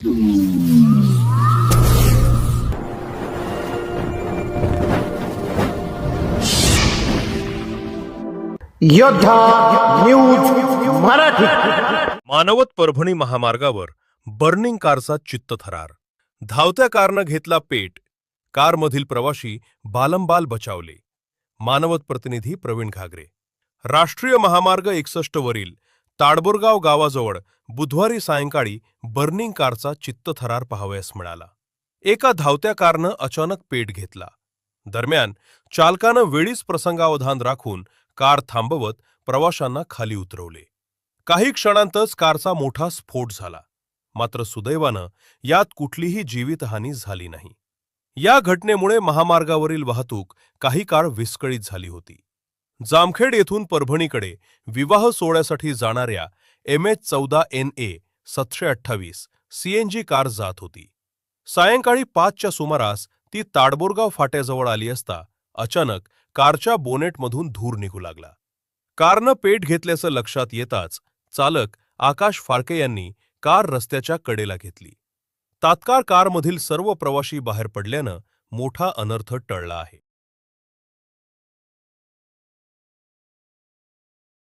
योद्धा न्यूज मराठी. मानवत परभणी महामार्गावर बर्निंग कारचा चित्तथरार. धावत्या कारनं घेतला पेट. कारमधील प्रवाशी बालंबाल बचावले. मानवत प्रतिनिधी प्रवीण घागरे. राष्ट्रीय महामार्ग 61 वरील ताडबोरगाव गावाजवळ बुधवारी सायंकाळी बर्निंग कारचा चित्तथरार पाहावयास मिळाला. एका धावत्या कारनं अचानक पेट घेतला. दरम्यान चालकानं वेळीच प्रसंगावधान राखून कार थांबवत प्रवाशांना खाली उतरवले. काही क्षणांतच कारचा मोठा स्फोट झाला. मात्र सुदैवानं यात कुठलीही जीवितहानी झाली नाही. या घटनेमुळे महामार्गावरील वाहतूक काही काळ विस्कळीत झाली होती. जामखेड येथून परभणीकडे विवाह सोहळ्यासाठी जाणाऱ्या MH14NA 728 CNG कार जात होती. सायंकाळी 5च्या सुमारास ती ताडबोरगाव फाट्याजवळ आली असता अचानक कारच्या बोनेटमधून धूर निघू लागला. कारनं पेट घेतल्याचं लक्षात येताच चालक आकाश फाळके यांनी कार रस्त्याच्या कडेला घेतली. तात्काळ कारमधील सर्व प्रवाशी बाहेर पडल्यानं मोठा अनर्थ टळला आहे.